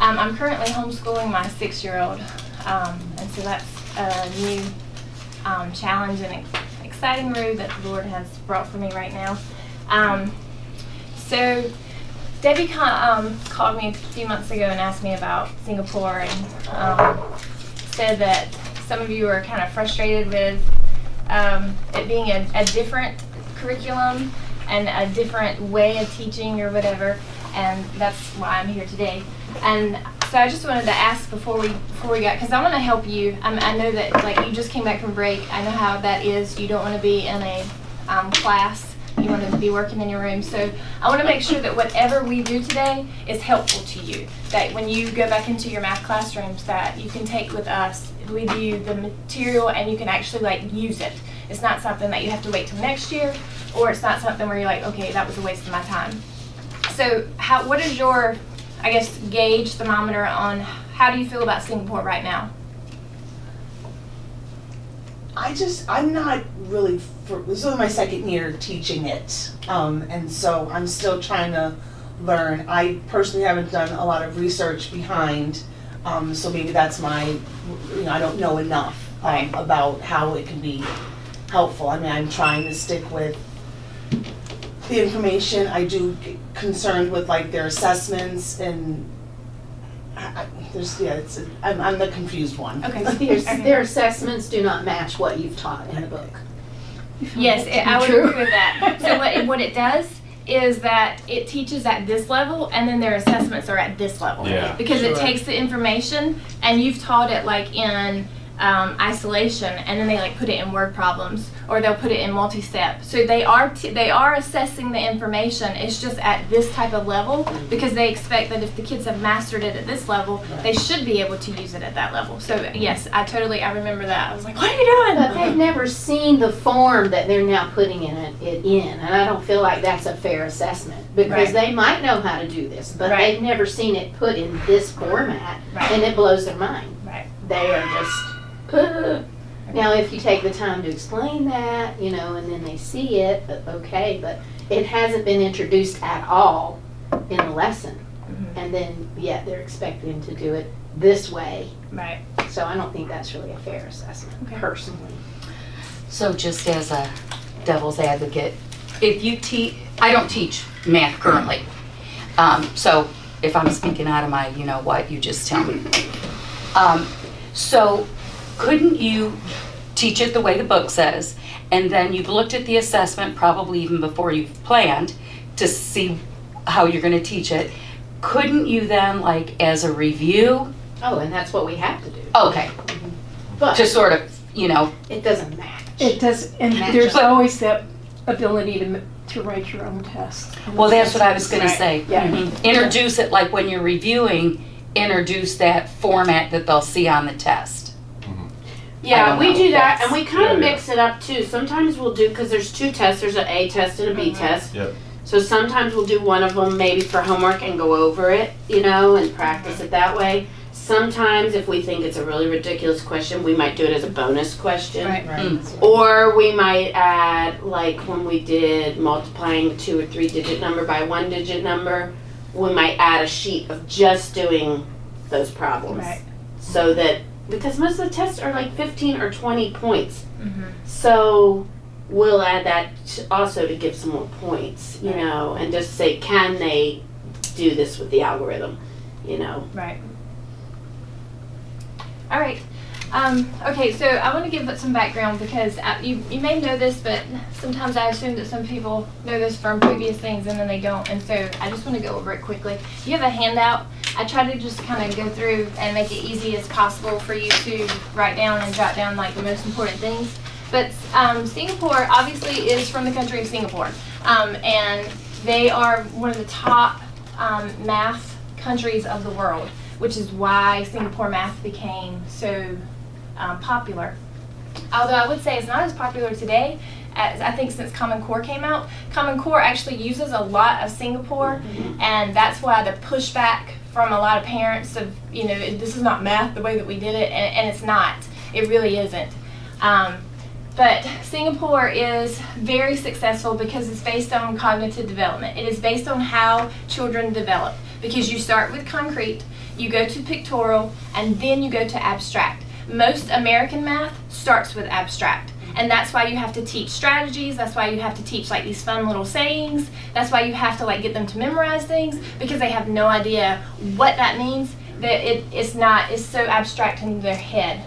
I'm currently homeschooling my 6-year-old, and so that's a new challenge and exciting road that the Lord has brought for me right now. So Debbie called me a few months ago and asked me about Singapore, and said that some of you are kind of frustrated with it being a different curriculum and a different way of teaching or whatever, and that's why I'm here today. And so I just wanted to ask before we got, because I want to help you. I know that like you just came back from break. I know how that is. You don't want to be in a class. You want to be working in your room. So I want to make sure that whatever we do today is helpful to you. That when you go back into your math classrooms, that you can take with you the material, and you can actually like use it. It's not something that you have to wait till next year, or it's not something where you're like, okay, that was a waste of my time. So what is your, I guess, gauge thermometer on how do you feel about Singapore right now? I'm not really, this is my 2nd year teaching it, and so I'm still trying to learn. I personally haven't done a lot of research behind, so maybe that's my, I don't know enough about how it can be helpful. I mean, I'm trying to stick with the information. I do get concerned with like their assessments, and I'm the confused one. Okay. Their assessments do not match what you've taught in the book. Yes, I would agree with that. So what it does is that it teaches at this level, and then their assessments are at this level. Yeah. Because it takes the information, and you've taught it like in isolation, and then they like put it in word problems, or they'll put it in multi-step. So they are assessing the information. It's just at this type of level, because they expect that if the kids have mastered it at this level, they should be able to use it at that level. So yes, I remember that. I was like, what are you doing? But they've never seen the form that they're now putting it in, and I don't feel like that's a fair assessment, because they might know how to do this, but they've never seen it put in this format, and it blows their mind. Right. They are just, now if you take the time to explain that, and then they see it, okay, but it hasn't been introduced at all in the lesson. And then yet they're expecting to do it this way. Right. So I don't think that's really a fair assessment, personally. So just as a devil's advocate, if you I don't teach math currently. So if I'm speaking out of my, you just tell me. So couldn't you teach it the way the book says, and then you've looked at the assessment probably even before you've planned to see how you're going to teach it? Couldn't you then, like, as a review? Oh, and that's what we have to do. Okay. But to sort of, it doesn't match. It does, and there's always that ability to write your own test. Well, that's what I was going to say. Yeah. Introduce it, like when you're reviewing, introduce that format that they'll see on the test. Yeah, we do that, and we kind of mix it up too. Sometimes we'll do, because there's 2 tests, there's an A test and a B test. Yep. So sometimes we'll do one of them maybe for homework and go over it, and practice it that way. Sometimes if we think it's a really ridiculous question, we might do it as a bonus question. Right. Or we might add, like when we did multiplying a 2 or 3 digit number by a 1 digit number, we might add a sheet of just doing those problems. Right. So that, because most of the tests are like 15 or 20 points. So we'll add that also to give some more points, and just say, can they do this with the algorithm, Right. All right. Okay, so I want to give some background, because you may know this, but sometimes I assume that some people know this from previous things and then they don't, and so I just want to go over it quickly. You have a handout. I try to just kind of go through and make it easy as possible for you to write down and jot down like the most important things. But Singapore obviously is from the country of Singapore, and they are one of the top math countries of the world, which is why Singapore math became so popular. Although I would say it's not as popular today as I think since Common Core came out. Common Core actually uses a lot of Singapore, and that's why the pushback from a lot of parents of, this is not math the way that we did it, and it's not. It really isn't. But Singapore is very successful because it's based on cognitive development. It is based on how children develop. because you start with concrete, you go to pictorial, and then you go to abstract. Most American math starts with abstract. And that's why you have to teach strategies. That's why you have to teach like these fun little sayings. That's why you have to like get them to memorize things, because they have no idea what that means. That it's so abstract in their head.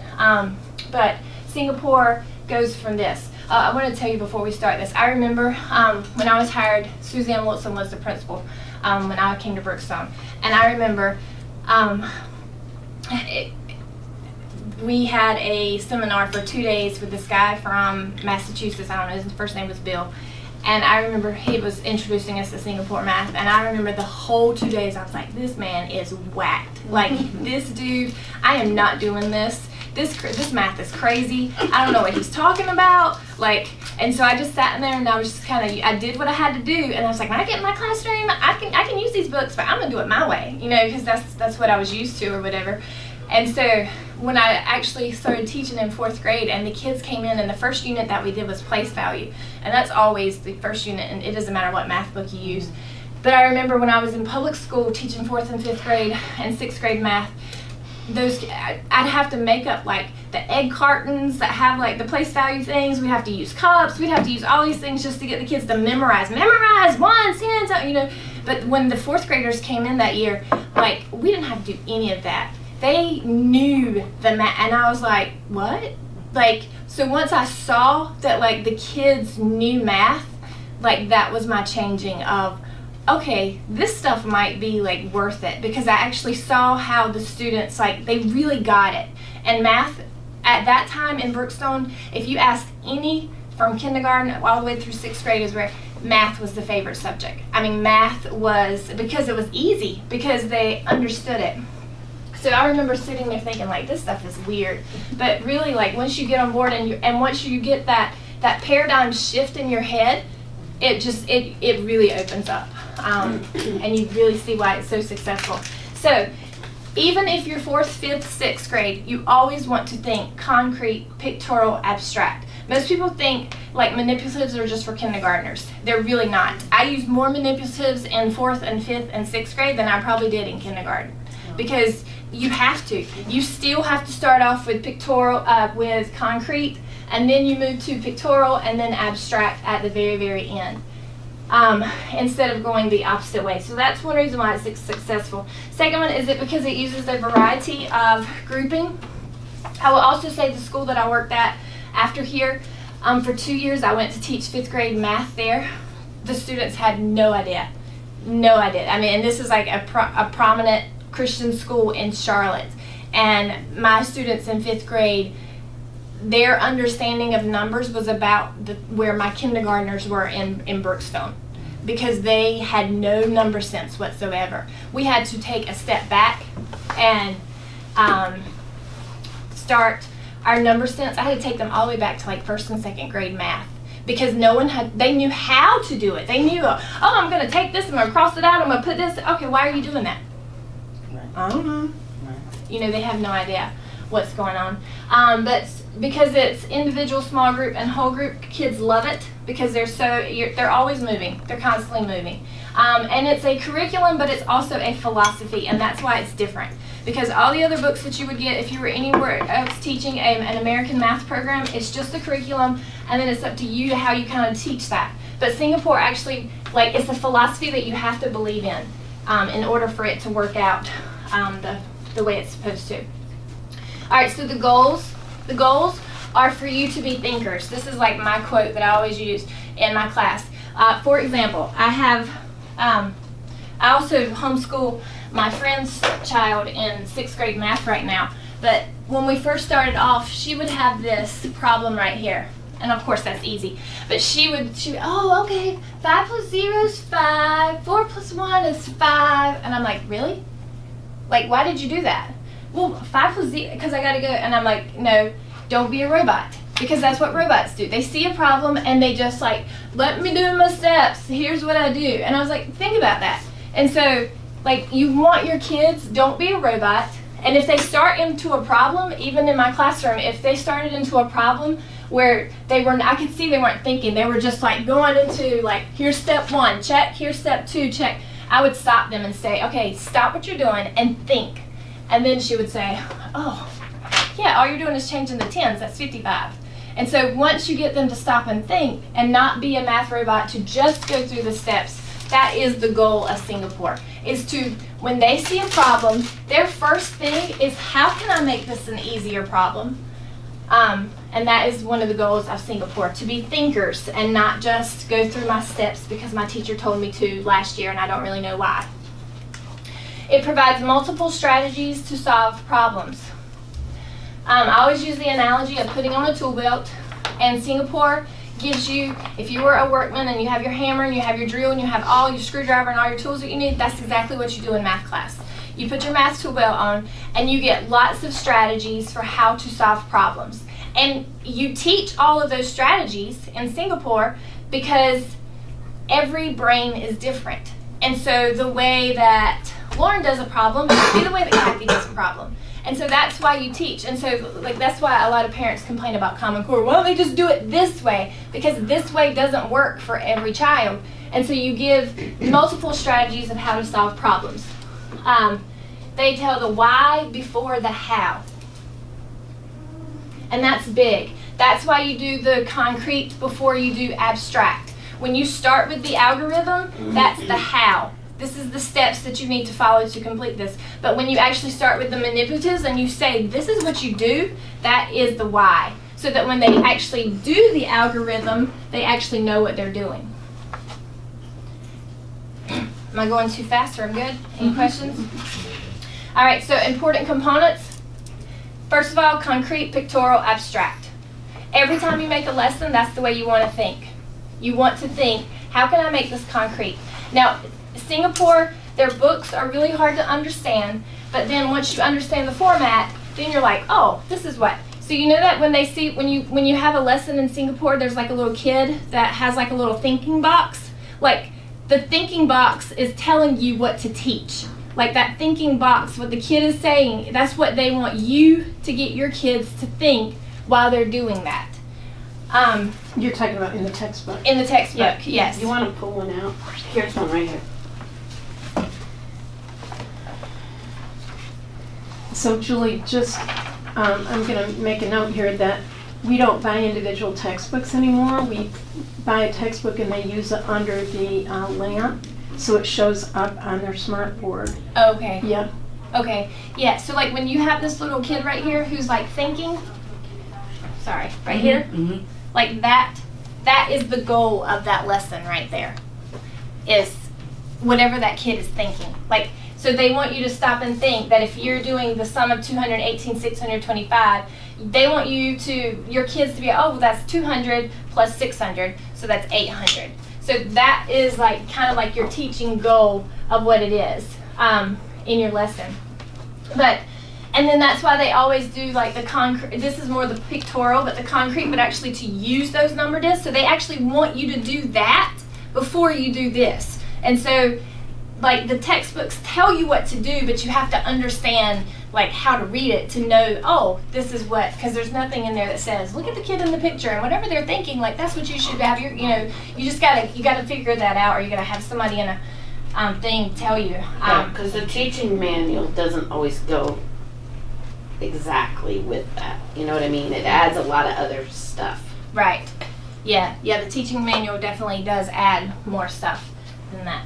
But Singapore goes from this. I want to tell you before we start this. I remember when I was hired, Suzanne Wilson was the principal when I came to Brookstone, and I remember we had a seminar for 2 days with this guy from Massachusetts. I don't know, his first name was Bill. And I remember he was introducing us to Singapore math. And I remember the whole 2 days I was like, this man is whacked. Like, this dude, I am not doing this. This math is crazy. I don't know what he's talking about. Like, and so I just sat in there and I was just kind of, I did what I had to do. And I was like, when I get in my classroom, I can use these books, but I'm going to do it my way. You know, because that's what I was used to or whatever. And so when I actually started teaching in 4th grade and the kids came in, and the first unit that we did was place value. And that's always the first unit, and it doesn't matter what math book you use. But I remember when I was in public school teaching 4th and 5th grade and 6th grade math, I'd have to make up like the egg cartons that have like the place value things. We'd have to use cups. We'd have to use all these things just to get the kids to memorize 1 cent, you know. But when the 4th graders came in that year, like, we didn't have to do any of that. They knew the math, and I was like, what? Like, so once I saw that like the kids knew math, like that was my changing of, okay, this stuff might be like worth it, because I actually saw how the students, like, they really got it. And math at that time in Brookstone, if you asked any from kindergarten all the way through 6th grade, is where math was the favorite subject. I mean, math was, because it was easy, because they understood it. So I remember sitting there thinking, like, this stuff is weird. But really, like, once you get on board and once you get that paradigm shift in your head, it really opens up. And you really see why it's so successful. So even if you're 4th, 5th, 6th grade, you always want to think concrete, pictorial, abstract. Most people think like manipulatives are just for kindergartners. They're really not. I use more manipulatives in 4th and 5th and 6th grade than I probably did in kindergarten. Because you have to. You still have to start off with pictorial, with concrete, and then you move to pictorial and then abstract at the very, very end. Instead of going the opposite way. So that's one reason why it's successful. Second one is it because it uses a variety of grouping. I will also say the school that I worked at after here, for 2 years I went to teach 5th grade math there. The students had no idea. No idea. I mean, and this is like a prominent Christian school in Charlotte. And my students in 5th grade, their understanding of numbers was about where my kindergartners were in Brookstone, because they had no number sense whatsoever. We had to take a step back and start our number sense. I had to take them all the way back to like 1st and 2nd grade math, because they knew how to do it. They knew, oh, I'm going to take this, I'm going to cross it out, I'm going to put this. Okay, why are you doing that? I don't know. You know, they have no idea what's going on. But because it's individual, small group, and whole group, kids love it, because they're always moving. They're constantly moving. And it's a curriculum, but it's also a philosophy, and that's why it's different. Because all the other books that you would get if you were anywhere else teaching an American math program, it's just the curriculum, and then it's up to you how you kind of teach that. But Singapore actually, like, it's a philosophy that you have to believe in order for it to work out the way it's supposed to. All right, so the goals are for you to be thinkers. This is like my quote that I always use in my class. For example, I also homeschool my friend's child in 6th grade math right now. But when we first started off, she would have this problem right here. And of course that's easy. But she would, oh, okay, 5 plus 0 is 5, 4 plus 1 is 5. And I'm like, really? Like, why did you do that? Well, 5 plus 0, because I got to go. And I'm like, no, don't be a robot. Because that's what robots do. They see a problem and they just like, let me do my steps. Here's what I do. And I was like, think about that. And so, like, you want your kids, don't be a robot. And if they start into a problem, even in my classroom, if they started into a problem where I could see they weren't thinking, they were just like going into like, here's step 1, check, here's step 2, check. I would stop them and say, okay, stop what you're doing and think. And then she would say, oh, yeah, all you're doing is changing the tens, that's 55. And so once you get them to stop and think and not be a math robot, to just go through the steps, that is the goal of Singapore, is to, when they see a problem, their first thing is, how can I make this an easier problem? And that is one of the goals of Singapore, to be thinkers and not just go through my steps because my teacher told me to last year and I don't really know why. It provides multiple strategies to solve problems. I always use the analogy of putting on a tool belt, and Singapore gives you, if you were a workman and you have your hammer and you have your drill and you have all your screwdriver and all your tools that you need, that's exactly what you do in math class. You put your math tool belt on and you get lots of strategies for how to solve problems. And you teach all of those strategies in Singapore because every brain is different. And so the way that Lauren does a problem might be the way that Kathy does a problem. And so that's why you teach. And so that's why a lot of parents complain about Common Core. Why don't they just do it this way? Because this way doesn't work for every child. And so you give multiple strategies of how to solve problems. They tell the why before the how. And that's big. That's why you do the concrete before you do abstract. When you start with the algorithm, that's the how. This is the steps that you need to follow to complete this. But when you actually start with the manipulatives and you say, this is what you do, that is the why. So that when they actually do the algorithm, they actually know what they're doing. Am I going too fast or I'm good? Any questions? All right, so important components. First of all, concrete, pictorial, abstract. Every time you make a lesson, that's the way you want to think. You want to think, how can I make this concrete? Now, Singapore, their books are really hard to understand, but then once you understand the format, then you're like, oh, this is what. So you know that when they see, when you have a lesson in Singapore, there's like a little kid that has like a little thinking box. Like, the thinking box is telling you what to teach. Like that thinking box, what the kid is saying, that's what they want you to get your kids to think while they're doing that. You're talking about in the textbook. In the textbook, yes. You want to pull one out? Here's one right here. So Julie, just, I'm going to make a note here that we don't buy individual textbooks anymore. We buy a textbook and they use it under the lamp, so it shows up on their smart board. Okay. Yeah. Okay. Yeah, so like when you have this little kid right here who's like thinking, sorry, right here, like that is the goal of that lesson right there, is whatever that kid is thinking. Like, so they want you to stop and think that if you're doing the sum of 218, 625, they want you to, your kids to be, oh, well, that's 200 plus 600, so that's 800. So that is like kind of like your teaching goal of what it is in your lesson. But, and then that's why they always do like the concrete, this is more the pictorial, but the concrete, but actually to use those number discs. So they actually want you to do that before you do this. And so like the textbooks tell you what to do, but you have to understand like how to read it to know, oh, this is what, because there's nothing in there that says, look at the kid in the picture and whatever they're thinking, like that's what you should have your, you know, you just gotta figure that out, or you gotta have somebody in a thing tell you. Because the teaching manual doesn't always go exactly with that. You know what I mean? It adds a lot of other stuff. Right. Yeah, the teaching manual definitely does add more stuff than that.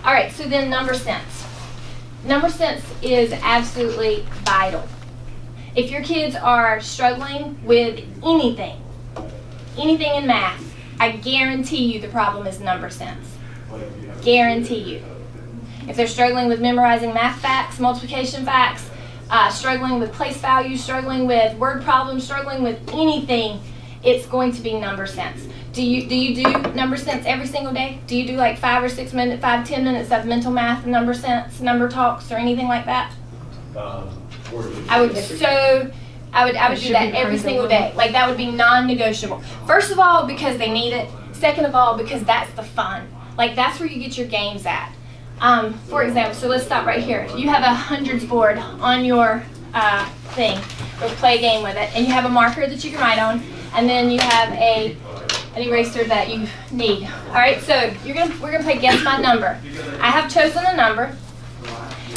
All right, so then number sense. Number sense is absolutely vital. If your kids are struggling with anything in math, I guarantee you the problem is number sense. Guarantee you. If they're struggling with memorizing math facts, multiplication facts, struggling with place values, struggling with word problems, struggling with anything, it's going to be number sense. Do you do number sense every single day? Do you do like 5 or 6 minutes, 5-10 minutes of mental math, number sense, number talks, or anything like that? I would do that every single day. Like that would be non-negotiable. First of all, because they need it. Second of all, because that's the fun. Like that's where you get your games at. For example, so let's stop right here. You have a hundreds board on your thing, or play a game with it, and you have a marker that you can write on, and then you have a an eraser that you need. All right, so we're gonna play Guess My Number. I have chosen a number.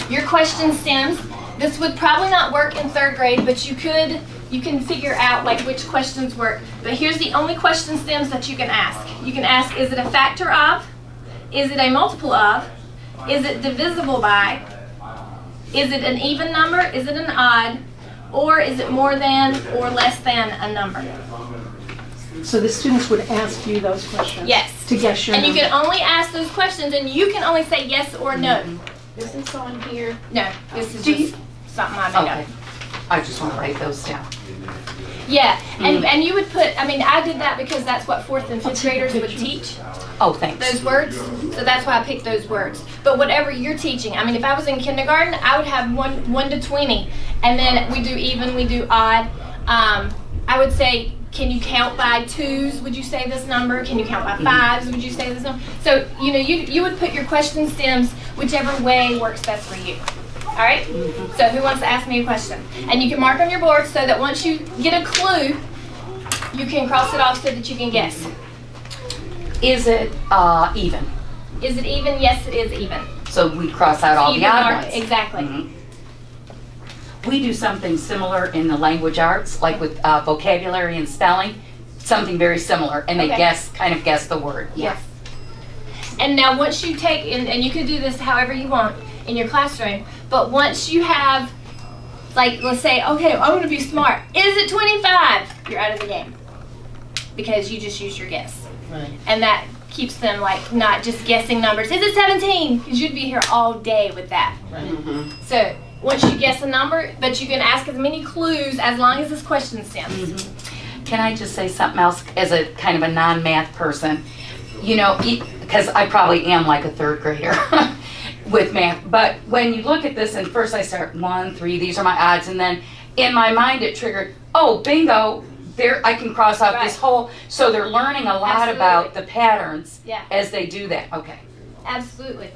Your question stems. This would probably not work in 3rd grade, but you can figure out like which questions work. But here's the only question stems that you can ask. You can ask, is it a factor of? Is it a multiple of? Is it divisible by? Is it an even number? Is it an odd? Or is it more than or less than a number? So the students would ask you those questions? Yes. To guess your And you number. can only ask those questions, and you can only say yes or no. Is this on here? No, this is Do you- just something I made up. Okay. I just want to write those down. Yeah, and you would put, I mean, I did that because that's what 4th and 5th graders would teach, Oh, thanks. those words. So that's why I picked those words. But whatever you're teaching, I mean, if I was in kindergarten, I would have 1 to 20. And then we do even, we do odd. I would say, can you count by 2s? Would you say this number? Can you count by 5s? Would you say this number? So, you know, you would put your question stems whichever way works best for you. All right? So who wants to ask me a question? And you can mark on your board so that once you get a clue, you can cross it off so that you can guess. Is it even? Is it even? Yes, it is even. So we cross out all the Even odd mark- ones. Exactly. Mhm. We do something similar in the language arts, like with vocabulary and spelling, something very similar, and they Okay. kind of guess the word. Yes. And now once you take, and you can do this however you want in your classroom, but once you have, like, let's say, okay, I'm going to be smart. Is it 25? You're out of the game because you just used your guess. Right. And that keeps them, like, not just guessing numbers. Is it 17? Because you'd be here all day with that. Right. So once you guess a number, but you can ask as many clues as long as this question stems. Can I just say something else as a kind of a non-math person? You know, because I probably am like a 3rd grader with math, but when you look at this and first I start 1, 3, these are my odds, and then in my mind it triggered, oh, bingo, there I can cross out this Right. whole, so they're learning a lot Absolutely. about the patterns Yeah. as they do that. Okay. Absolutely.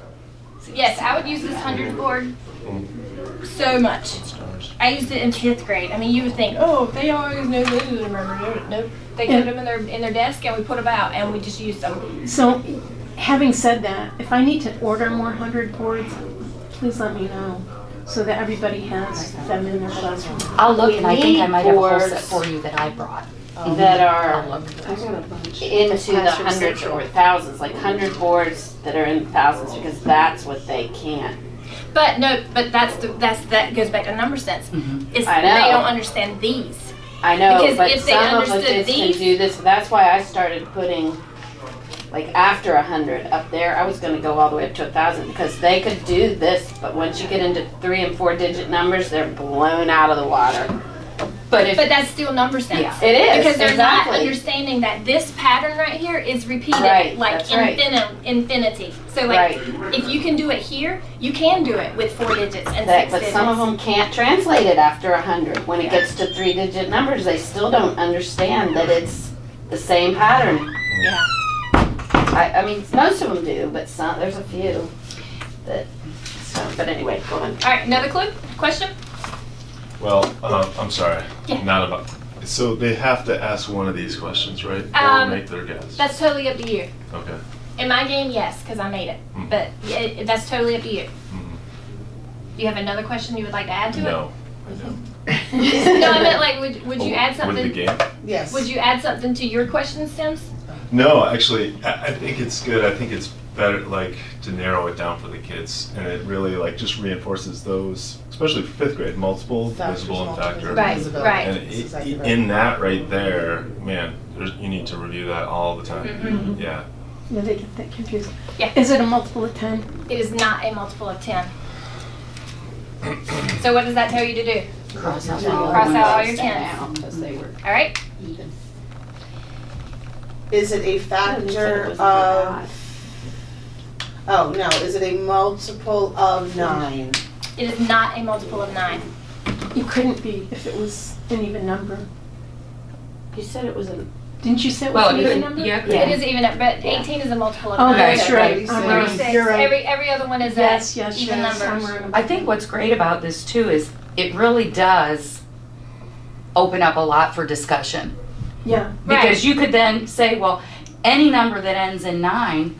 Yes, I would use this 100 board so much. I used it in 5th grade. I mean, you would think, oh, they always know this. Remember, nope. They put them in their desk, and we put them out, and we just used them. So, having said that, if I need to order more 100 boards, please let me know so that everybody has them in their classroom. I'll look, and I think I might have a whole set boards for you that I brought. that I'll are look. I got a bunch. into the Classroom hundreds Central. or thousands, like 100 boards that are in thousands, because that's what they can. But no, but that goes back to number sense. It's, I know. They don't understand these. I know, Because but if they some of the understood kids can these- do this. That's why I started putting, like after 100 up there, I was going to go all the way up to 1,000 because they could do this. But once you get into 3 and 4 digit numbers, they're blown out of the water. But if But that's still number sense. Yeah. It is, Because they're exactly. not understanding that this pattern right here is repeated Right, like that's right. infinity. So like Right. if you can do it here, you can do it with 4 digits and 6 But digits. some of them can't translate it after 100. When it gets to 3 digit numbers, they still don't understand that it's the same pattern. Yeah. I mean, most of them do, but some, there's a few that, so, but anyway, go on. All right, another clue? Question? Well, I'm sorry, Yeah. not about, so they have to ask one of these questions, right? Or Um, make their guess? That's totally up to you. Okay. In my game, yes, because I made it. Mm. But that's totally up to you. Mhm. Do you have another question you would like to add to No, I don't. it? No, I meant like, would you Oh, add With something? the game? Yes. Would you add something to your question stems? No, actually, I think it's good. I think it's better, like, to narrow it down for the kids. And it really, like, just reinforces those, especially for 5th grade, multiple, Factors, visible, and multiple, factor. Right, visibility. right. And That's exactly right. in that right there, man, you need to review that all the time. Mhm. Yeah. Yeah, they get that confused. Yeah. Is it a multiple of 10? It is not a multiple of 10. So what does that tell you to do? cross out Cross out all your tens. Because they were All right? even. Is it a You said it factor was of, oh, no, is it a multiple of 9? It is not a multiple of 9. It couldn't be if it was an even number. You said it was a, Didn't you say it was Well, an it even could- number? yeah, It is even, but 18 is a multiple of Oh, 9. that's Okay. right. Right. I'm Right. right. 36. You're right. Every other one is Yes, a yes, even yes. numbers. I'm right. I think what's great about this too is it really does open up a lot for discussion. Yeah. Because you could then say, well, any number that ends in 9,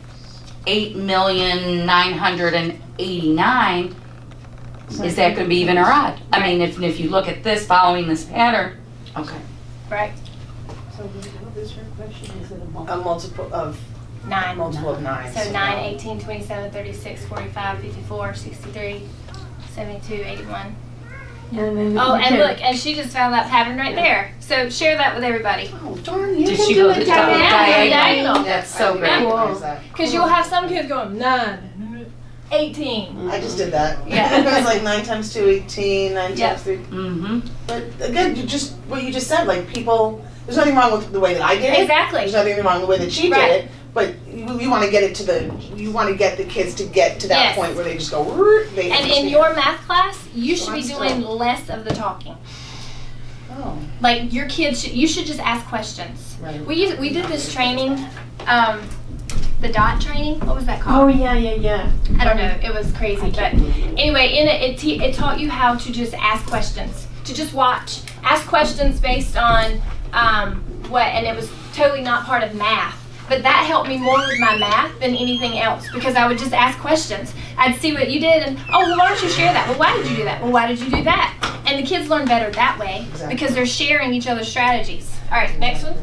8,989,000, is that going to be even or odd? I mean, if you look at this, following this pattern, okay. Right. So what is your question? Is it a A multiple of 9. multiple of 9. So 9, 18, 27, 36, 45, 54, 63, 72, 81. And then Oh, you and can- look, and she just found that pattern right there. So share that with everybody. Oh, darn, you Did can she do go it the diagonal? diagonal? That's so I great. recognize that. Because you'll have some kids going 9, 18. I just did that. Yeah. It was like 9 times 2, 18, 9 Yeah. times 3. Mm-hmm. But again, what you just said, like people, there's nothing wrong with the way that I did it. Exactly. There's nothing wrong with the way that she Right. did it. But you want to get it you want to get the kids to get to that Yes. point where they just go, "Rrrt," they And in understand. your math class, you should be Well, doing still- less of the talking. Oh, Like your kids, you should just ask questions. right. We did this training, the DOT training. What was that Oh, called? yeah. I don't know. It was crazy, but anyway, in it, it taught you how to just ask questions, to just watch, ask questions based on what, and it was totally not part of math. But that helped me more with my math than anything else because I would just ask questions. I'd see what you did and, oh, well, why don't you share that? Well, why did you do that? Well, why did you do that? And the kids learn better that way Exactly. because they're sharing each other's strategies. All right, next one.